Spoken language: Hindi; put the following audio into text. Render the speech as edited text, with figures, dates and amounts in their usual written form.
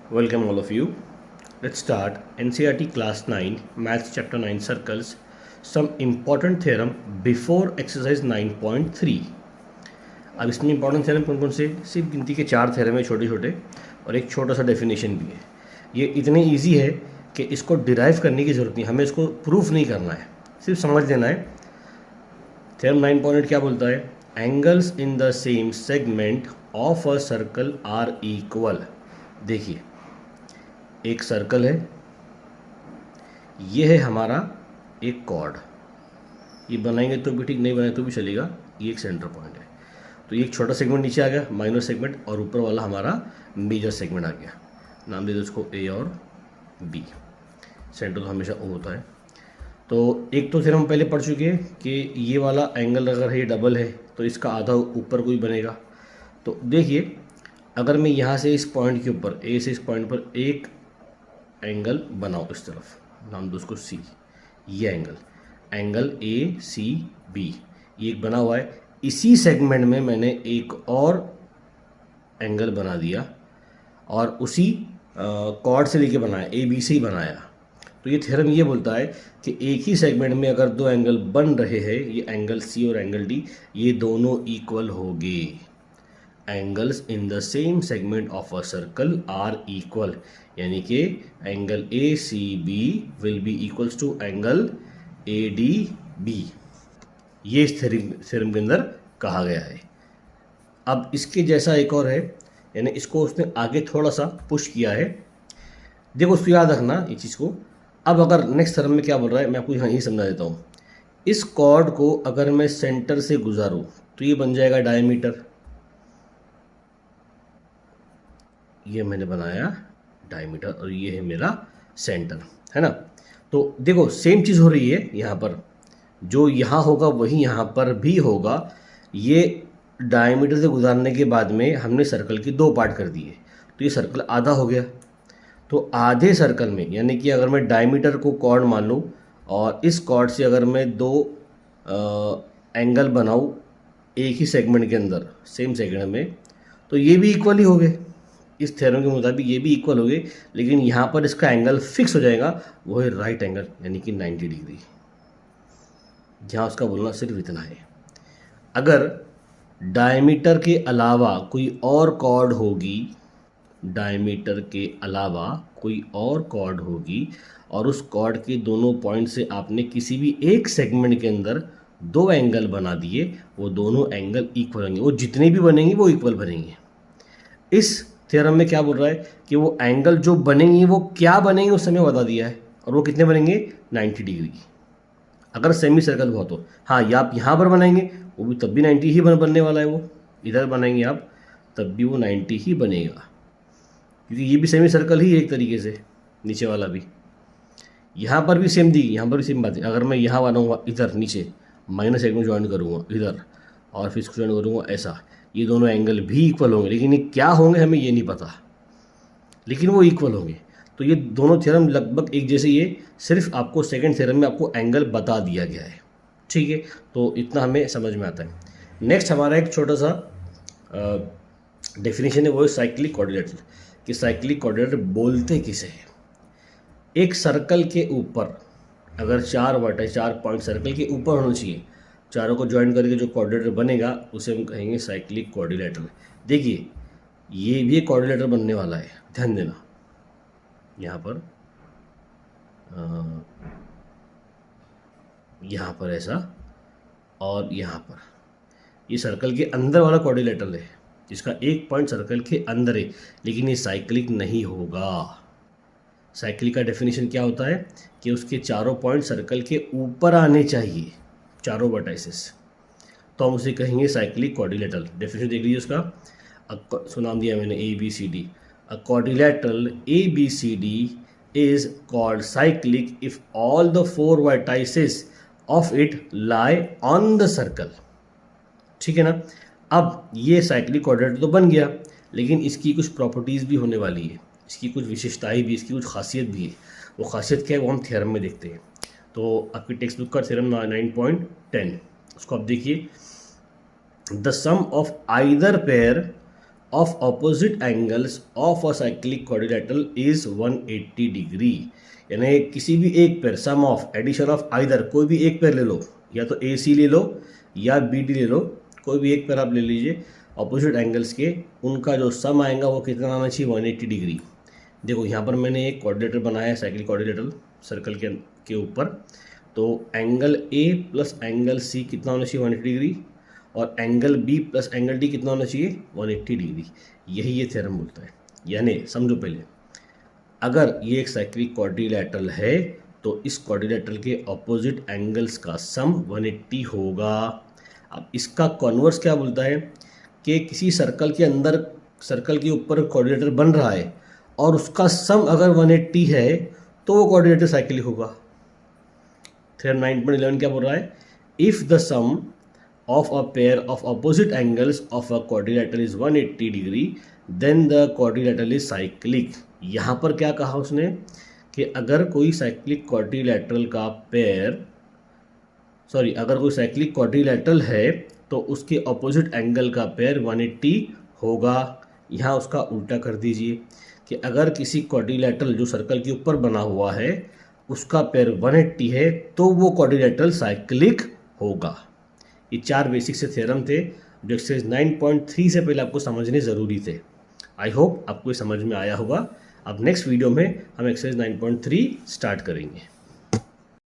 Welcome all of you. Let's start NCERT Class 9 Maths Chapter 9 Circles. Some important theorem before exercise 9.3. अब इसमें इंपॉर्टेंट थ्योरम कौन कौन से? सिर्फ गिनती के 4 थ्योरम है छोटे छोटे और एक छोटा सा डेफिनेशन भी है. ये इतने ईजी है कि इसको डिराइव करने की ज़रूरत नहीं, हमें इसको प्रूफ नहीं करना है, सिर्फ समझ लेना है. थ्योरम 9.8 क्या बोलता है? Angles in the same segment of a circle are equal. देखिए, एक सर्कल है, ये है हमारा एक कॉर्ड. ये बनाएंगे तो भी ठीक, नहीं बनाए तो भी चलेगा. ये एक सेंटर पॉइंट है. तो ये एक छोटा सेगमेंट नीचे आ गया, माइनर सेगमेंट, और ऊपर वाला हमारा मेजर सेगमेंट आ गया. नाम दे दो उसको ए और बी. सेंटर तो हमेशा ओ होता है. तो एक तो फिर हम पहले पढ़ चुके हैं कि ये वाला एंगल अगर है, ये डबल है, तो इसका आधा ऊपर कोई बनेगा. तो देखिए, अगर मैं यहाँ से इस पॉइंट के ऊपर, ए से इस पॉइंट पर एक एंगल बनाओ इस तरफ, नाम दो उसको सी. ये एंगल ए सी बी ये एक बना हुआ है. इसी सेगमेंट में मैंने एक और एंगल बना दिया और उसी कॉर्ड से लेके बनाया, ए बी से ही बनाया. तो ये थ्योरम ये बोलता है कि एक ही सेगमेंट में अगर दो एंगल बन रहे हैं, ये एंगल सी और एंगल डी, ये दोनों इक्वल होंगे. Angles in the same segment of a circle are equal, यानी कि angle A C B will be equals to angle A D B. ये इस थ्योरम के अंदर कहा गया है. अब इसके जैसा एक और है, यानी इसको उसने आगे थोड़ा सा पुश किया है. देखो, उसको याद रखना ये चीज़ को. अब अगर नेक्स्ट थ्योरम में क्या बोल रहा है, मैं आपको यहाँ ही समझा देता हूँ. इस कॉर्ड को अगर मैं सेंटर से गुजारूँ तो ये बन जाएगा डायमीटर. ये मैंने बनाया डायमीटर और ये है मेरा सेंटर, है ना. तो देखो, सेम चीज़ हो रही है यहाँ पर. जो यहाँ होगा वही यहाँ पर भी होगा. ये डायमीटर से गुजारने के बाद में हमने सर्कल के दो पार्ट कर दिए, तो ये सर्कल आधा हो गया. तो आधे सर्कल में, यानी कि अगर मैं डायमीटर को कॉर्ड मान लूँ और इस कॉर्ड से अगर मैं दो एंगल बनाऊँ एक ही सेगमेंट के अंदर, सेम सेगमेंट में, तो ये भी इक्वल ही हो गए. इस थ्योरम के मुताबिक ये भी इक्वल हो गए. लेकिन यहाँ पर इसका एंगल फिक्स हो जाएगा, वो है राइट एंगल, यानी कि 90 डिग्री. जहाँ उसका बोलना सिर्फ इतना है. अगर डायमीटर के अलावा कोई और कॉर्ड होगी, डायमीटर के अलावा कोई और कॉर्ड होगी और उस कॉर्ड के दोनों पॉइंट से आपने किसी भी एक सेगमेंट के अंदर दो एंगल बना दिए, वो दोनों एंगल इक्वल होंगे. वो जितने भी बनेंगे वो इक्वल बनेंगे. इस थ्योरम में क्या बोल रहा है कि वो एंगल जो बनेंगे वो क्या बनेंगे उस समय बता दिया है. और वो कितने बनेंगे? 90 डिग्री. अगर सेमी सर्कल हुआ तो हाँ, ये आप यहाँ पर बनाएंगे वो भी तब भी 90 ही बनने वाला है. वो इधर बनाएंगे आप तब भी वो 90 ही बनेगा, क्योंकि ये भी सेमी सर्कल ही है एक तरीके से. नीचे वाला भी, यहाँ पर भी सेम दी, यहाँ पर भी सेम बात है. अगर मैं यहाँ बनाऊँगा इधर नीचे, माइनस एक में ज्वाइन करूँगा इधर और फिर इसको ज्वाइन करूँगा ऐसा, ये दोनों एंगल भी इक्वल होंगे. लेकिन ये क्या होंगे हमें ये नहीं पता, लेकिन वो इक्वल होंगे. तो ये दोनों थ्योरम लगभग एक जैसे ही है, सिर्फ आपको सेकंड थ्योरम में आपको एंगल बता दिया गया है. ठीक है, तो इतना हमें समझ में आता है. नेक्स्ट हमारा एक छोटा सा डेफिनेशन है, वो है साइक्लिक कोऑर्डिनेटर. कि साइक्लिक कोऑर्डिनेटर बोलते किसे हैं? एक सर्कल के ऊपर अगर चार वर्टेक्स, चार पॉइंट सर्कल के ऊपर होना चाहिए, चारों को ज्वाइन करके जो कोऑर्डिनेटर बनेगा उसे हम कहेंगे साइक्लिक कोऑर्डिनेटर. देखिए, ये भी एक कोऑर्डिनेटर बनने वाला है, ध्यान देना. यहाँ पर ऐसा और यहाँ पर ये सर्कल के अंदर वाला कोऑर्डिनेटर है, जिसका एक पॉइंट सर्कल के अंदर है. लेकिन ये साइक्लिक नहीं होगा. साइक्लिक का डेफिनेशन क्या होता है कि उसके चारों पॉइंट सर्कल के ऊपर आने चाहिए, चारों वर्टाइसेस, तो हम उसे कहेंगे साइक्लिक कोऑर्डिनेटर. डेफिनेशन देख लीजिए उसका. सो नाम दिया मैंने A B C D. A quadrilateral ABCD is called cyclic if all the four vertices of it lie on the circle. ठीक है ना. अब ये साइक्लिक कोऑर्डिनेटर तो बन गया, लेकिन इसकी कुछ प्रॉपर्टीज़ भी होने वाली है, इसकी कुछ विशेषताएं भी, इसकी कुछ खासियत भी है. वो खासियत क्या है वो हम थ्योरम में देखते हैं. तो आपकी टेक्स्ट बुक का थ्योरम 9.10, उसको आप देखिए. The sum of either pair of opposite angles of a cyclic quadrilateral is 180 degree. यानी किसी भी एक pair, sum of, addition of either, कोई भी एक पेयर ले लो, या तो ए सी ले लो या बी डी ले लो, कोई भी एक पेयर आप ले लीजिए ऑपोजिट एंगल्स के, उनका जो सम आएगा वो कितना आना चाहिए, 180 डिग्री। देखो यहाँ पर मैंने एक कोऑर्डिनेटर बनाया है, साइक्लिक कोऑर्डिनेटर सर्कल के ऊपर, तो angle A plus angle C कितना होना चाहिए, 180 डिग्री, और angle B plus angle D कितना होना चाहिए, 180 डिग्री। यही ये थ्योरम बोलता है। यानी समझो पहले, अगर ये एक साइक्लिक क्वाड्रिलेटरल है तो इस क्वाड्रिलेटरल के ऑपोजिट एंगल्स का सम 180 होगा। अब इसका कॉन्वर्स क्या बोलता है कि किसी सर्कल के अंदर, सर्कल के ऊपर क्वाड्रिलेटर बन रहा है और उसका सम अगर 180 है तो वो क्वाड्रिलेटर साइक्लिक होगा। थ्योरम 9.11 क्या बोल रहा है, if the sum of a pair of opposite angles of a quadrilateral is 180 degree then the quadrilateral is cyclic। यहाँ पर क्या कहा उसने कि अगर कोई साइक्लिक क्वाड्रिलेटरल का पेयर, अगर कोई साइक्लिक क्वाड्रिलेटरल है तो उसके ऑपोजिट एंगल का पेयर 180 होगा। यहाँ उसका उल्टा कर दीजिए कि अगर किसी क्वाड्रिलेटरल जो सर्कल के ऊपर बना हुआ है उसका पेयर 180 है तो वो क्वाड्रिलेटरल साइक्लिक होगा। ये 4 बेसिक से थ्योरम थे जो एक्सरसाइज 9.3 से पहले आपको समझने ज़रूरी थे। आई होप आपको ये समझ में आया होगा। अब नेक्स्ट वीडियो में हम एक्सरसाइज 9.3 स्टार्ट करेंगे।